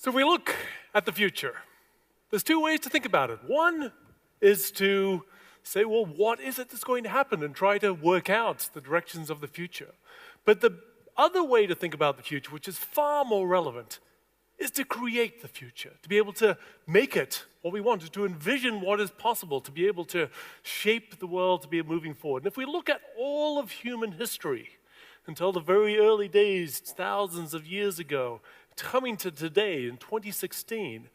So if we look at the future, there's two ways to think about it. One is to say, well, what is it that's going to happen, and try to work out the directions of the future. But the other way to think about the future, which is far more relevant, is to create the future, to be able to make it what we want, to envision what is possible, to be able to shape the world to be moving forward. And if we look at all of human history, until the very early days, thousands of years ago, coming to today in 2016,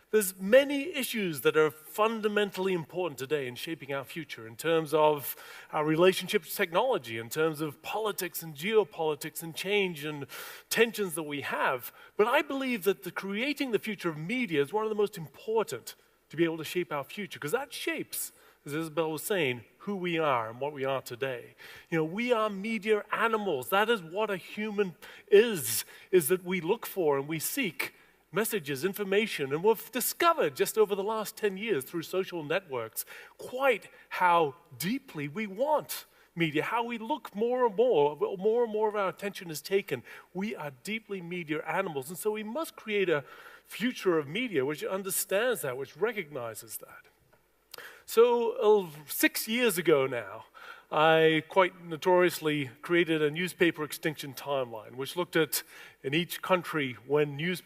there's many issues that are fundamentally important today in shaping our future in terms of our relationship to technology, in terms of politics and geopolitics and change and tensions that we have. But I believe that creating the future of media is one of the most important to be able to shape our future, because that shapes, as Isabel was saying, who we are and what we are today. You know, we are media animals. That is what a human is that we look for and we seek messages, information, and we've discovered just over the last 10 years through social networks quite how deeply we want media, how we look more and more of our attention is taken. We are deeply media animals, and so we must create a future of media which understands that, which recognizes that. So 6 years ago now, I quite notoriously created a newspaper extinction timeline, which looked at, in each country, when news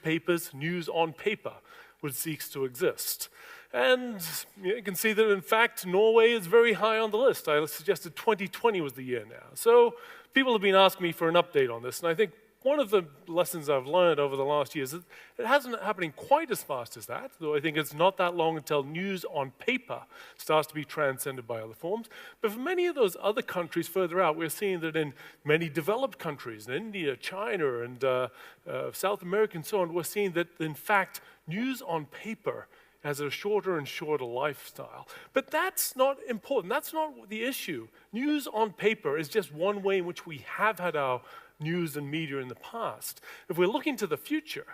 on paper, would cease to exist. And you can see that, in fact, Norway is very high on the list. I suggested 2020 was the year now. So people have been asking me for an update on this, and I think one of the lessons I've learned over the last year is that it hasn't happening quite as fast as that, though I think it's not that long until news on paper starts to be transcended by other forms. But for many of those other countries further out, we're seeing that in many developed countries, in India, China, and South America, and so on, we're seeing that, in fact, news on paper has a shorter and shorter lifestyle. But that's not important. That's not the issue. News on paper is just one way in which we have had our news and media in the past. If we're looking to the future,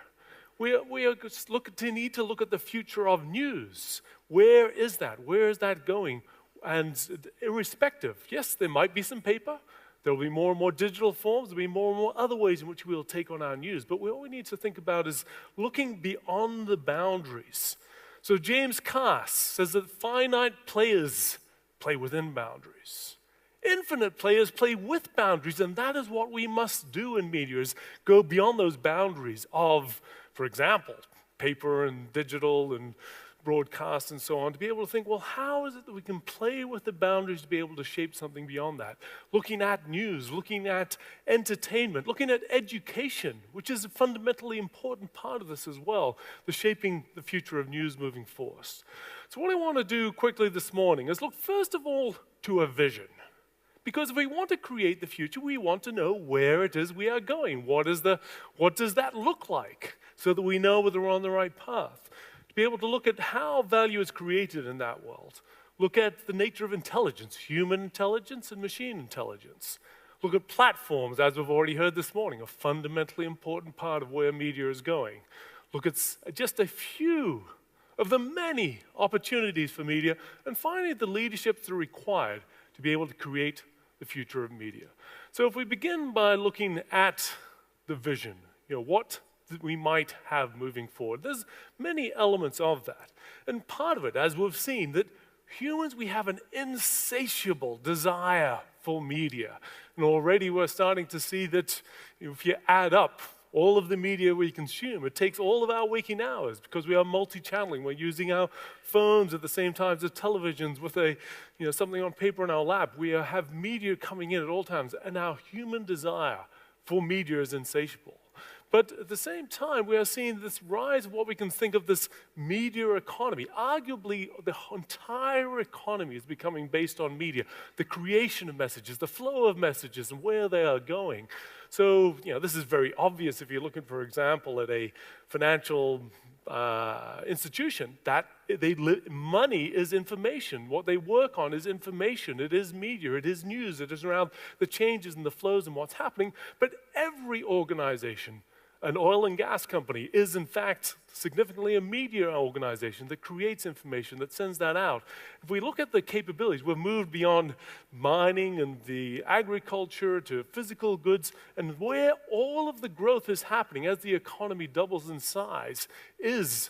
we need to look at the future of news. Where is that? Where is that going? And irrespective, yes, there might be some paper. There will be more and more digital forms. There will be more and more other ways in which we will take on our news. But what we need to think about is looking beyond the boundaries. So James Cass says that finite players play within boundaries. Infinite players play with boundaries, and that is what we must do in media, is go beyond those boundaries of, for example, paper and digital and broadcast and so on, to be able to think, well, how is it that we can play with the boundaries to be able to shape something beyond that? Looking at news, looking at entertainment, looking at education, which is a fundamentally important part of this as well, the shaping the future of news moving forward. So what I want to do quickly this morning is look first of all to a vision. Because if we want to create the future, we want to know where it is we are going. What does that look like, so that we know whether we're on the right path? To be able to look at how value is created in that world. Look at the nature of intelligence, human intelligence and machine intelligence. Look at platforms, as we've already heard this morning, a fundamentally important part of where media is going. Look at just a few of the many opportunities for media, and finally the leadership that are required to be able to create the future of media. So if we begin by looking at the vision, what we might have moving forward, there's many elements of that. And part of it, as we've seen, that humans, we have an insatiable desire for media. And already we're starting to see that if you add up all of the media we consume, it takes all of our waking hours, because we are multi-channeling. We're using our phones at the same time as televisions with something on paper in our lap. We have media coming in at all times, and our human desire for media is insatiable. But at the same time, we are seeing this rise of what we can think of this media economy. Arguably, the entire economy is becoming based on media, the creation of messages, the flow of messages, and where they are going. So, this is very obvious if you're looking, for example, at a financial institution, that money is information. What they work on is information. It is media. It is news. It is around the changes and the flows and what's happening. But every organization an oil and gas company is, in fact, significantly a media organization that creates information, that sends that out. If we look at the capabilities, we've moved beyond mining and the agriculture to physical goods, and where all of the growth is happening as the economy doubles in size is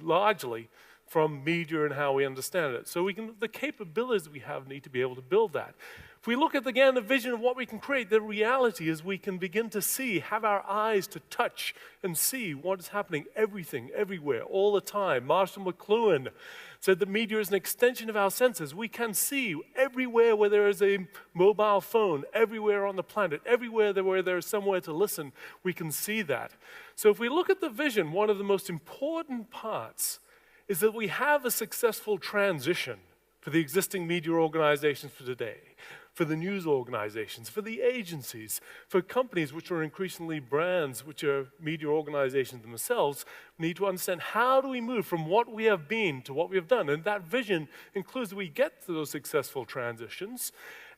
largely from media and how we understand it. So the capabilities we have need to be able to build that. If we look at, again, the vision of what we can create, the reality is we can begin to see, have our eyes to touch and see what is happening, everything, everywhere, all the time. Marshall McLuhan said that media is an extension of our senses. We can see everywhere where there is a mobile phone, everywhere on the planet, everywhere where there is somewhere to listen, we can see that. So if we look at the vision, one of the most important parts is that we have a successful transition for the existing media organizations for today, for the news organizations, for the agencies, for companies which are increasingly brands, which are media organizations themselves. We need to understand, how do we move from what we have been to what we have done? And that vision includes that we get to those successful transitions.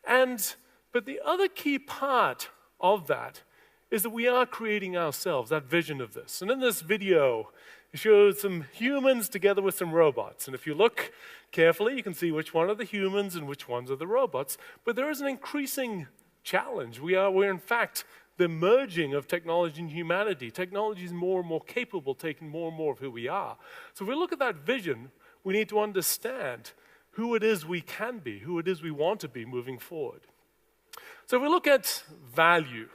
But the other key part of that is that we are creating ourselves, that vision of this. And in this video, it shows some humans together with some robots. And if you look carefully, you can see which one are the humans and which ones are the robots. But there is an increasing challenge. We're in fact the merging of technology and humanity. Technology is more and more capable, taking more and more of who we are. So if we look at that vision, we need to understand who it is we can be, who it is we want to be moving forward. So if we look at value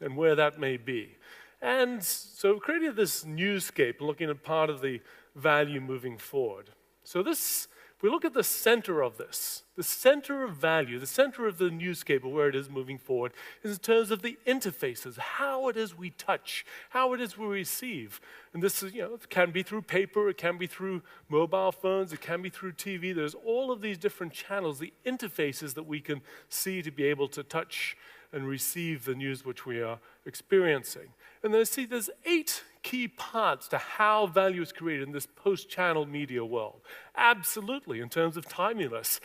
and where that may be, and so we created this newscape looking at part of the value moving forward. So this, if we look at the center of this, the center of value, the center of the newscape of where it is moving forward is in terms of the interfaces, how it is we touch, how it is we receive. And this is, it can be through paper, it can be through mobile phones, it can be through TV. There's all of these different channels, the interfaces that we can see to be able to touch and receive the news which we are experiencing. And then there's 8 key parts to how value is created in this post-channel media world. Absolutely, in terms of timeliness.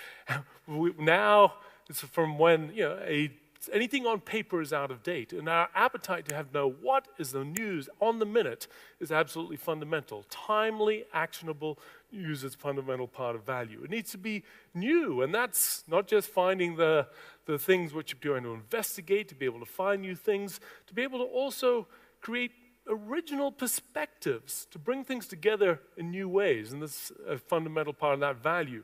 Now, it's from when anything on paper is out of date, and our appetite to know what is the news on the minute is absolutely fundamental. Timely, actionable news is a fundamental part of value. It needs to be new, and that's not just finding the things which you're going to investigate, to be able to find new things, to be able to also create original perspectives, to bring things together in new ways, and this is a fundamental part of that value.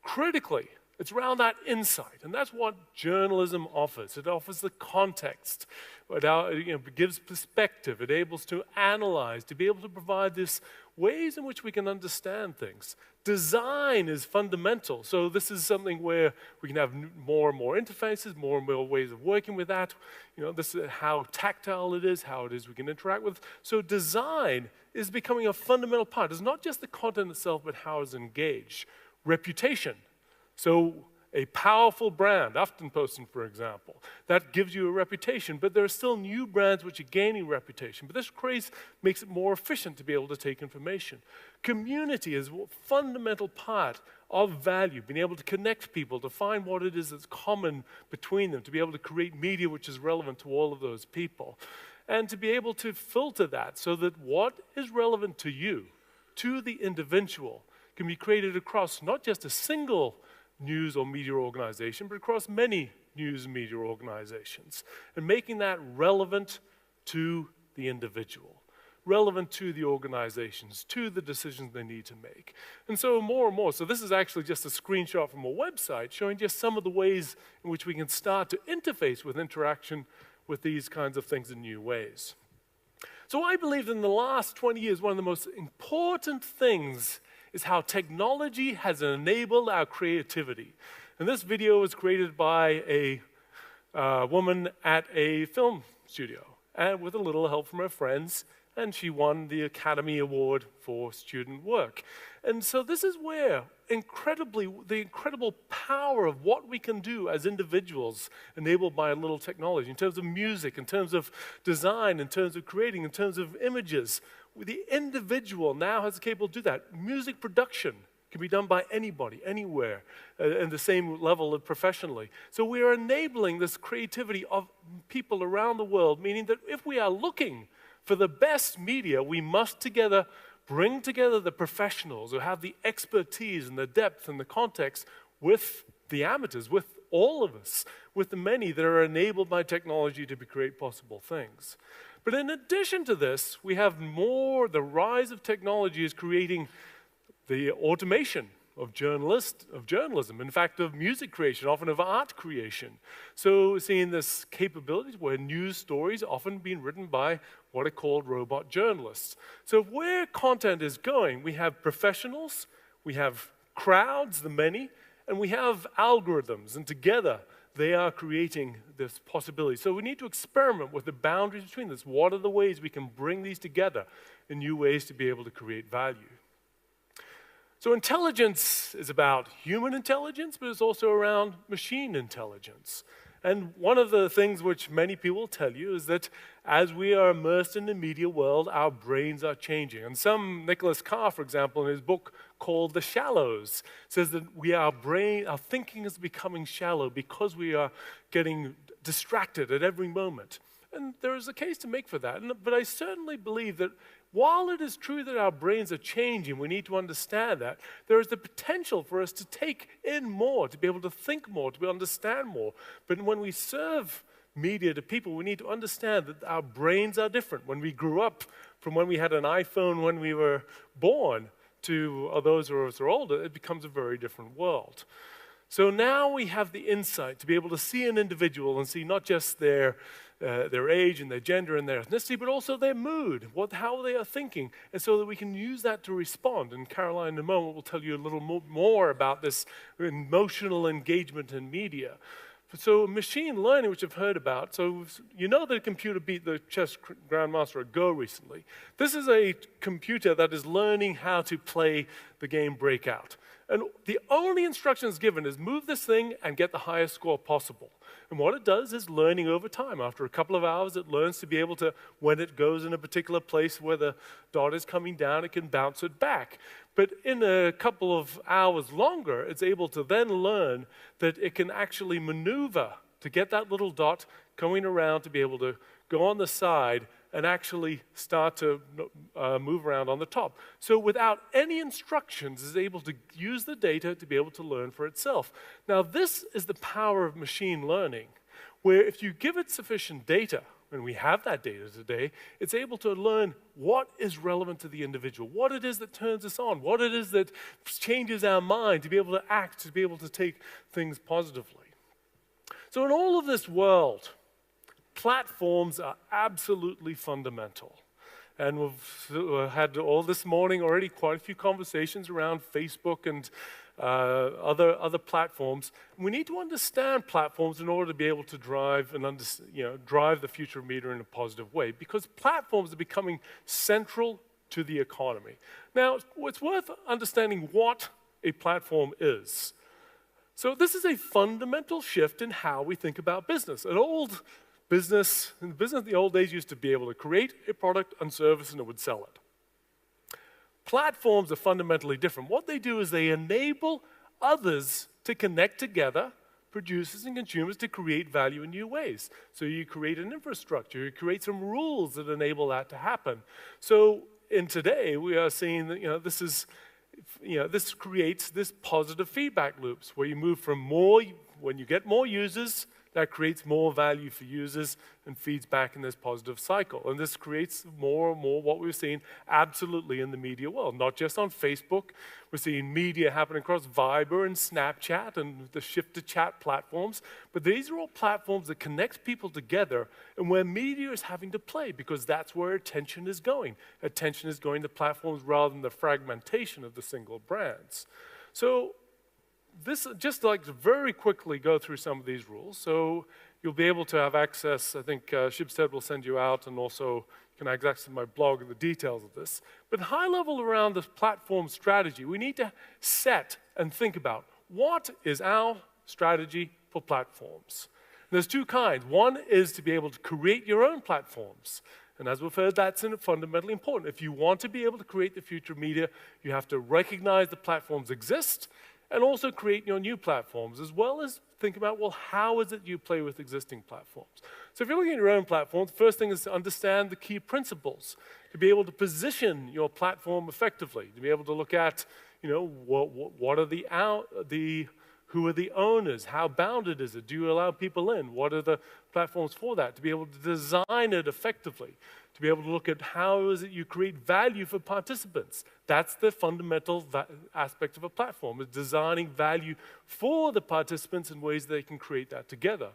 Critically, it's around that insight, and that's what journalism offers. It offers the context. It gives perspective. It enables to analyze, to be able to provide this ways in which we can understand things. Design is fundamental. So this is something where we can have more and more interfaces, more and more ways of working with that. This is how tactile it is, how it is we can interact with. So design is becoming a fundamental part. It's not just the content itself, but how it's engaged. Reputation. So a powerful brand, Aftenposten, for example, that gives you a reputation, but there are still new brands which are gaining reputation. But this makes it more efficient to be able to take information. Community is a fundamental part of value, being able to connect people, to find what it is that's common between them, to be able to create media which is relevant to all of those people, and to be able to filter that so that what is relevant to you, to the individual, can be created across not just a single news or media organization, but across many news and media organizations, and making that relevant to the individual, relevant to the organizations, to the decisions they need to make. And so more and more, so this is actually just a screenshot from a website showing just some of the ways in which we can start to interface with interaction with these kinds of things in new ways. So I believe that in the last 20 years, one of the most important things is how technology has enabled our creativity. And this video was created by a woman at a film studio, and with a little help from her friends, and she won the Academy Award for student work. And so this is where the incredible power of what we can do as individuals enabled by a little technology, in terms of music, in terms of design, in terms of creating, in terms of images. The individual now has the capability to do that. Music production can be done by anybody, anywhere, and the same level of professionally. So we are enabling this creativity of people around the world, meaning that if we are looking For the best media, we must bring together the professionals who have the expertise and the depth and the context with the amateurs, with all of us, with the many that are enabled by technology to create possible things. But in addition to this, we have the rise of technology is creating the automation of journalism, in fact, of music creation, often of art creation. So seeing this capability where news stories are often being written by what are called robot journalists. So where content is going, we have professionals, we have crowds, the many, and we have algorithms, and together they are creating this possibility. So we need to experiment with the boundaries between this. What are the ways we can bring these together in new ways to be able to create value? So intelligence is about human intelligence, but it's also around machine intelligence. And one of the things which many people will tell you is that as we are immersed in the media world, our brains are changing. And Nicholas Carr, for example, in his book called The Shallows, says that our thinking is becoming shallow because we are getting distracted at every moment. And there is a case to make for that. But I certainly believe that while it is true that our brains are changing, we need to understand that, there is the potential for us to take in more, to be able to think more, to be able to understand more. But when we serve media to people, we need to understand that our brains are different. When we grew up, from when we had an iPhone when we were born, to those who are older, it becomes a very different world. So now we have the insight to be able to see an individual and see not just their age and their gender and their ethnicity, but also their mood, how they are thinking, and so that we can use that to respond. And Caroline, in a moment, will tell you a little more about this emotional engagement in media. So machine learning, which you've heard about, so you know that a computer beat the chess grandmaster at Go recently. This is a computer that is learning how to play the game Breakout. And the only instructions given is move this thing and get the highest score possible. And what it does is learning over time. After a couple of hours, it learns to be able to, when it goes in a particular place where the dot is coming down, it can bounce it back. But in a couple of hours longer, it's able to then learn that it can actually maneuver to get that little dot going around to be able to go on the side and actually start to move around on the top. So without any instructions, is able to use the data to be able to learn for itself. Now this is the power of machine learning, where if you give it sufficient data, and we have that data today, it's able to learn what is relevant to the individual, what it is that turns us on, what it is that changes our mind to be able to act, to be able to take things positively. So in all of this world, platforms are absolutely fundamental. And we've had all this morning already quite a few conversations around Facebook and other platforms. We need to understand platforms in order to be able to drive the future of media in a positive way, because platforms are becoming central to the economy. Now, it's worth understanding what a platform is. So this is a fundamental shift in how we think about business. In business in the old days used to be able to create a product and service and it would sell it. Platforms are fundamentally different. What they do is they enable others to connect together, producers and consumers, to create value in new ways. So you create an infrastructure, you create some rules that enable that to happen. So in today, we are seeing that this creates this positive feedback loops where you move from when you get more users, that creates more value for users and feeds back in this positive cycle. And this creates more and more what we've seen absolutely in the media world, not just on Facebook. We're seeing media happen across Viber and Snapchat and the shift to chat platforms. But these are all platforms that connect people together and where media is having to play, because that's where attention is going. Attention is going to platforms rather than the fragmentation of the single brands. So this, just like to very quickly go through some of these rules. So you'll be able to have access, I think Shibstead will send you out, and also you can have access to my blog and the details of this. But high level around this platform strategy, we need to set and think about what is our strategy for platforms. And there's two kinds. One is to be able to create your own platforms. And as we've heard, that's fundamentally important. If you want to be able to create the future of media, you have to recognize the platforms exist, and also create your new platforms, as well as think about, well, how is it you play with existing platforms? So if you're looking at your own platform, the first thing is to understand the key principles, to be able to position your platform effectively, to be able to look at, what are who are the owners? How bounded is it? Do you allow people in? What are the platforms for that? To be able to design it effectively, to be able to look at how is it you create value for participants. That's the fundamental aspect of a platform, is designing value for the participants in ways they can create that together.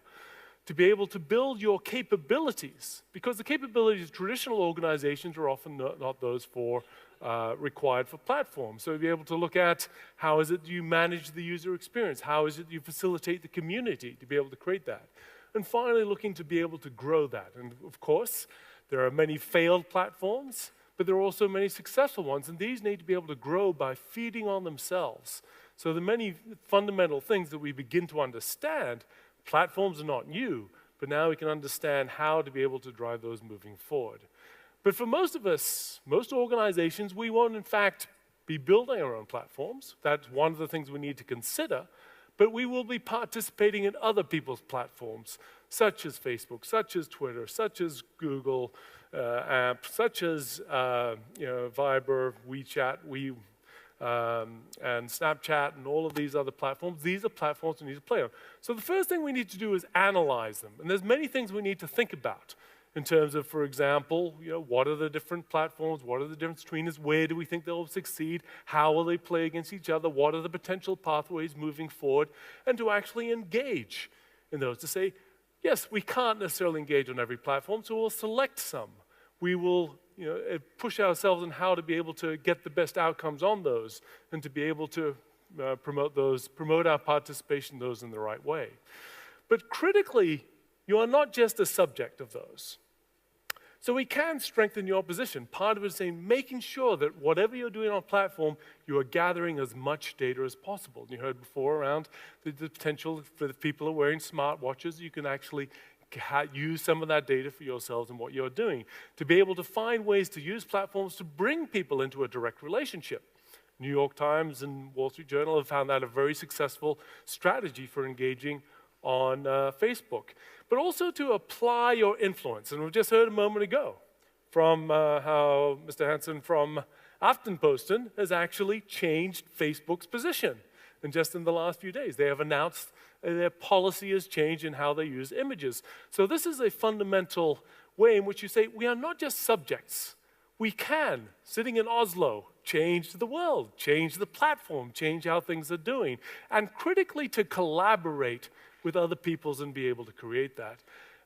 To be able to build your capabilities, because the capabilities of traditional organizations are often not those required for platforms. So to be able to look at how is it you manage the user experience, how is it you facilitate the community, to be able to create that. And finally, looking to be able to grow that. And of course, there are many failed platforms, but there are also many successful ones, and these need to be able to grow by feeding on themselves. So the many fundamental things that we begin to understand, platforms are not new, but now we can understand how to be able to drive those moving forward. But for most of us, most organizations, we won't in fact be building our own platforms. That's one of the things we need to consider. But we will be participating in other people's platforms, such as Facebook, such as Twitter, such as Google apps, such as Viber, WeChat, and Snapchat, and all of these other platforms. These are platforms we need to play on. So the first thing we need to do is analyze them. And there's many things we need to think about in terms of, for example, what are the different platforms? What are the difference between us? Where do we think they'll succeed? How will they play against each other? What are the potential pathways moving forward? And to actually engage in those, to say, yes, we can't necessarily engage on every platform, so we'll select some. We will push ourselves on how to be able to get the best outcomes on those and to be able to promote our participation in those in the right way. But critically, you are not just a subject of those. So we can strengthen your position. Part of it is saying, making sure that whatever you're doing on a platform, you are gathering as much data as possible. And you heard before around the potential for the people who are wearing smartwatches, you can actually use some of that data for yourselves and what you're doing, to be able to find ways to use platforms to bring people into a direct relationship. New York Times and Wall Street Journal have found that a very successful strategy for engaging on Facebook. But also to apply your influence. And we just heard a moment ago from how Mr. Hansen from Aftenposten has actually changed Facebook's position. And just in the last few days, they have announced their policy has changed in how they use images. So this is a fundamental way in which you say, we are not just subjects. We can, sitting in Oslo, change the world, change the platform, change how things are doing, and critically to collaborate with other peoples and be able to create that.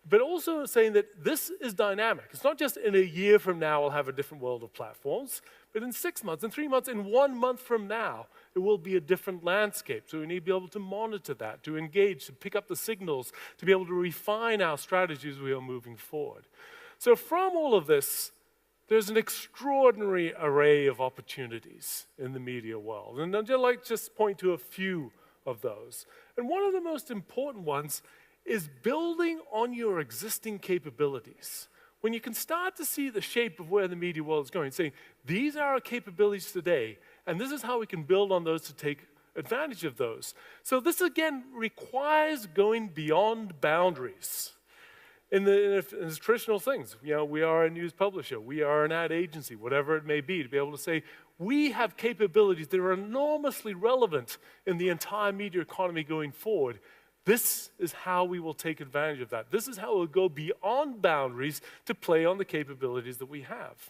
But also saying that this is dynamic. It's not just in a year from now we'll have a different world of platforms, but in 6 months, in 3 months, in 1 month from now, it will be a different landscape. So we need to be able to monitor that, to engage, to pick up the signals, to be able to refine our strategies as we are moving forward. So from all of this, there's an extraordinary array of opportunities in the media world. And I'd like to just point to a few of those. And one of the most important ones is building on your existing capabilities. When you can start to see the shape of where the media world is going, saying, these are our capabilities today, and this is how we can build on those to take advantage of those. So this, again, requires going beyond boundaries. In the traditional things, we are a news publisher, we are an ad agency, whatever it may be, to be able to say, we have capabilities that are enormously relevant in the entire media economy going forward. This is how we will take advantage of that. This is how we'll go beyond boundaries to play on the capabilities that we have.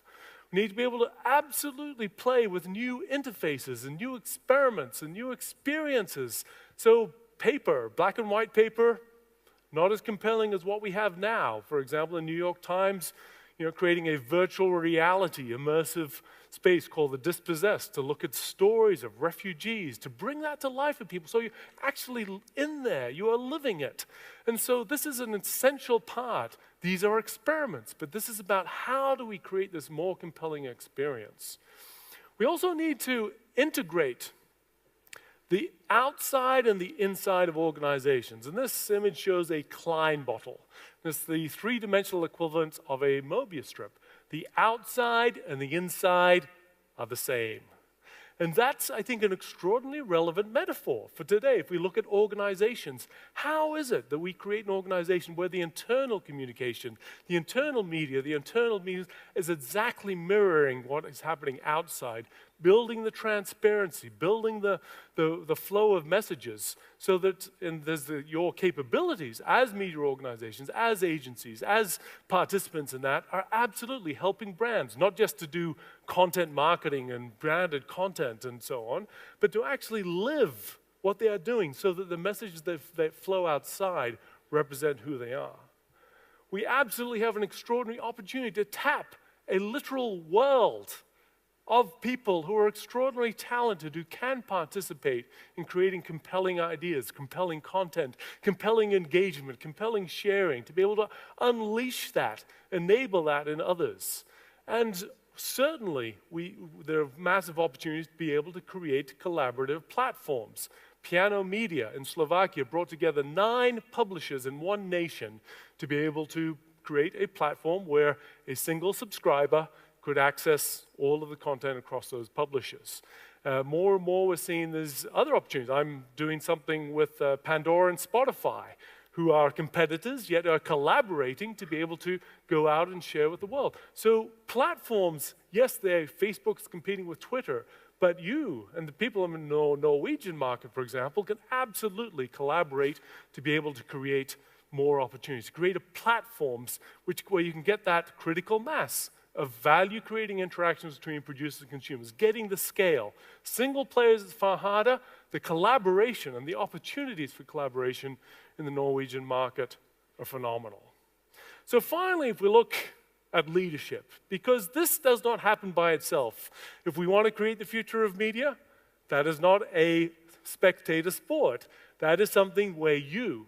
We need to be able to absolutely play with new interfaces and new experiments and new experiences. So paper, black and white paper, not as compelling as what we have now. For example, the New York Times, creating a virtual reality immersive space called The Dispossessed to look at stories of refugees, to bring that to life for people. So you're actually in there, you are living it. And so this is an essential part. These are experiments, but this is about how do we create this more compelling experience. We also need to integrate the outside and the inside of organizations. And this image shows a Klein bottle. It's the three-dimensional equivalent of a Mobius strip. The outside and the inside are the same. And that's, I think, an extraordinarily relevant metaphor for today. If we look at organizations, how is it that we create an organization where the internal communication, the internal media is exactly mirroring what is happening outside, building the transparency, building the flow of messages, so that your capabilities as media organizations, as agencies, as participants in that are absolutely helping brands, not just to do content marketing and branded content and so on, but to actually live what they are doing so that the messages that flow outside represent who they are. We absolutely have an extraordinary opportunity to tap a literal world of people who are extraordinarily talented, who can participate in creating compelling ideas, compelling content, compelling engagement, compelling sharing, to be able to unleash that, enable that in others. And certainly, there are massive opportunities to be able to create collaborative platforms. Piano Media in Slovakia brought together 9 publishers in one nation to be able to create a platform where a single subscriber could access all of the content across those publishers. More and more we're seeing there's other opportunities. I'm doing something with Pandora and Spotify, who are competitors, yet are collaborating to be able to go out and share with the world. So platforms, yes, Facebook's competing with Twitter, but you and the people in the Norwegian market, for example, can absolutely collaborate to be able to create more opportunities, create platforms where you can get that critical mass of value-creating interactions between producers and consumers, getting the scale. Single players is far harder. The collaboration and the opportunities for collaboration in the Norwegian market are phenomenal. So finally, if we look at leadership, because this does not happen by itself. If we want to create the future of media, that is not a spectator sport. That is something where you,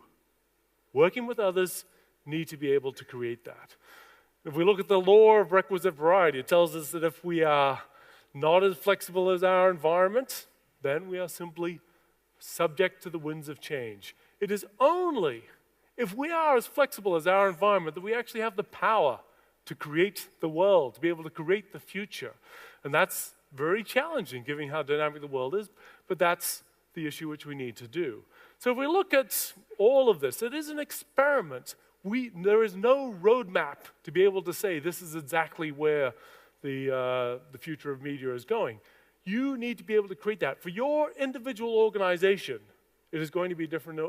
working with others, need to be able to create that. If we look at the law of requisite variety, it tells us that if we are not as flexible as our environment, then we are simply subject to the winds of change. It is only if we are as flexible as our environment that we actually have the power to create the world, to be able to create the future. And that's very challenging given how dynamic the world is, but that's the issue which we need to do. So if we look at all of this, it is an experiment. There is no roadmap to be able to say this is exactly where the future of media is going. You need to be able to create that. For your individual organization, it is going to be a different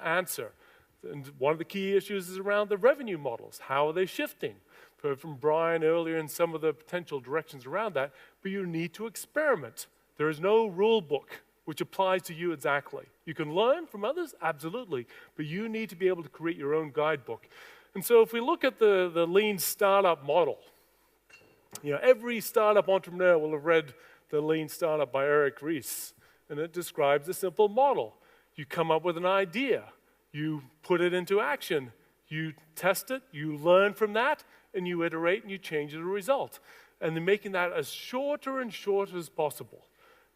answer. And one of the key issues is around the revenue models. How are they shifting? Heard from Brian earlier in some of the potential directions around that, but you need to experiment. There is no rule book which applies to you exactly. You can learn from others, absolutely, but you need to be able to create your own guidebook. And so if we look at the lean startup model, every startup entrepreneur will have read The Lean Startup by Eric Ries, and it describes a simple model. You come up with an idea, you put it into action, you test it, you learn from that, and you iterate and you change the result. And then making that as shorter and shorter as possible.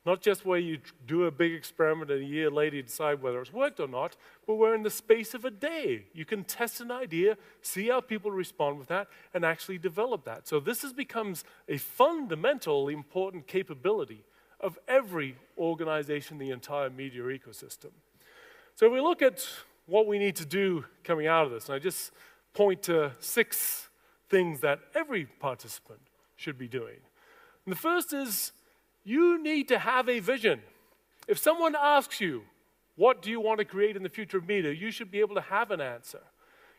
Not just where you do a big experiment and a year later you decide whether it's worked or not, but where in the space of a day you can test an idea, see how people respond with that, and actually develop that. So this becomes a fundamentally important capability of every organization, the entire media ecosystem. So we look at what we need to do coming out of this, and I just point to 6 things that every participant should be doing. And the first is, you need to have a vision. If someone asks you, what do you want to create in the future of media, you should be able to have an answer.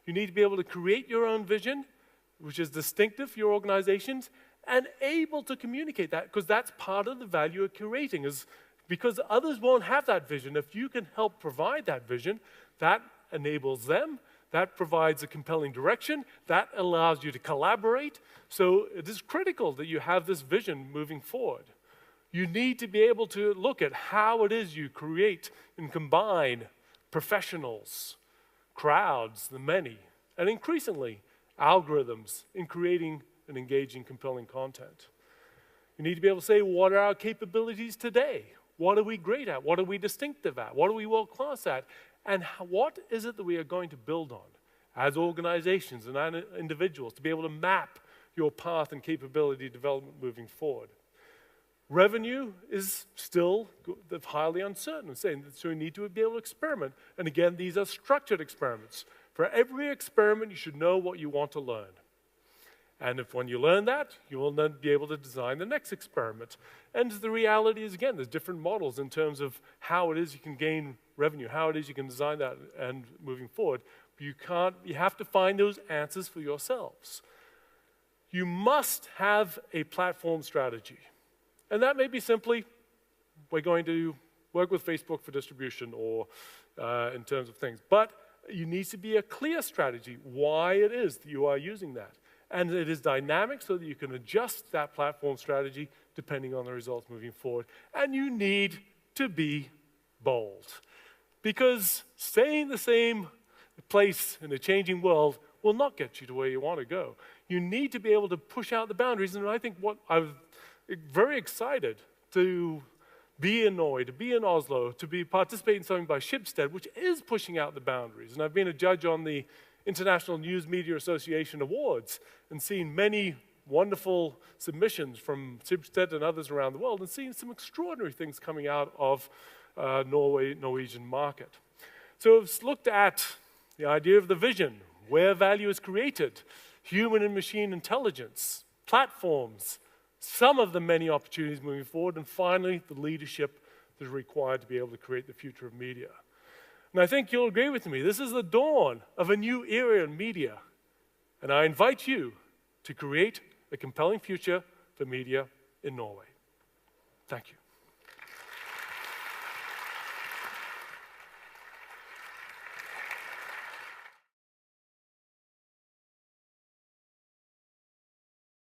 You need to be able to create your own vision, which is distinctive for your organizations, and able to communicate that, because that's part of the value of curating, is because others won't have that vision. If you can help provide that vision, that enables them, that provides a compelling direction, that allows you to collaborate. So it is critical that you have this vision moving forward. You need to be able to look at how it is you create and combine professionals, crowds, the many, and increasingly algorithms in creating and engaging compelling content. You need to be able to say, what are our capabilities today? What are we great at? What are we distinctive at? What are we world-class at? And what is it that we are going to build on as organizations and as individuals to be able to map your path and capability development moving forward? revenue is still highly uncertain, saying so you need to be able to experiment. And again, these are structured experiments. For every experiment, you should know what you want to learn. And if when you learn that, you will then be able to design the next experiment. And the reality is, again, there's different models in terms of how it is you can gain revenue, how it is you can design that and moving forward. But you have to find those answers for yourselves. You must have a platform strategy. And that may be simply, we're going to work with Facebook for distribution or in terms of things. But you need to be a clear strategy, why it is that you are using that. And it is dynamic so that you can adjust that platform strategy depending on the results moving forward. And you need to be bold. Because staying the same place in a changing world will not get you to where you want to go. You need to be able to push out the boundaries. And I think what I'm very excited to be in Norway, to be in Oslo, to participate in something by Schibsted, which is pushing out the boundaries. And I've been a judge on the International News Media Association Awards and seen many wonderful submissions from Schibsted and others around the world and seen some extraordinary things coming out of Norwegian market. So I've looked at the idea of the vision, where value is created, human and machine intelligence, platforms, some of the many opportunities moving forward, and finally, the leadership that is required to be able to create the future of media. And I think you'll agree with me, this is the dawn of a new era in media. And I invite you to create a compelling future for media in Norway. Thank you.